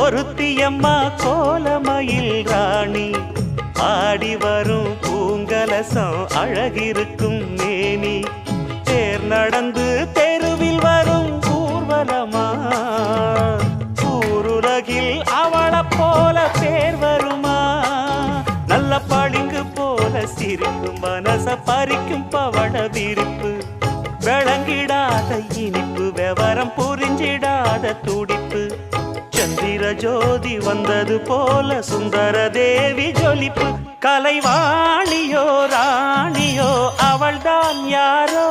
ஒருத்தியம்மா கோலமயில் ராணி ஆடி வரும் பூங்கலசம் அழகிருக்கும் மேனி தேர் நடந்து தெருவில் வரும் ஊர்வலமா ஊருலகில் அவளை போல பேர் வருமா நல்ல பளிங்கு போல சிரிக்கும் மனச பறிக்கும் பவள விரிப்பு விளங்கிடாத இனிப்பு விவரம் புரிஞ்சிடாத துடிப்பு சந்திர ஜோதி வந்தது போல சுந்தர தேவி ஜொலிப்பு கலைவாணியோ ராணியோ அவள்தான் யாரோ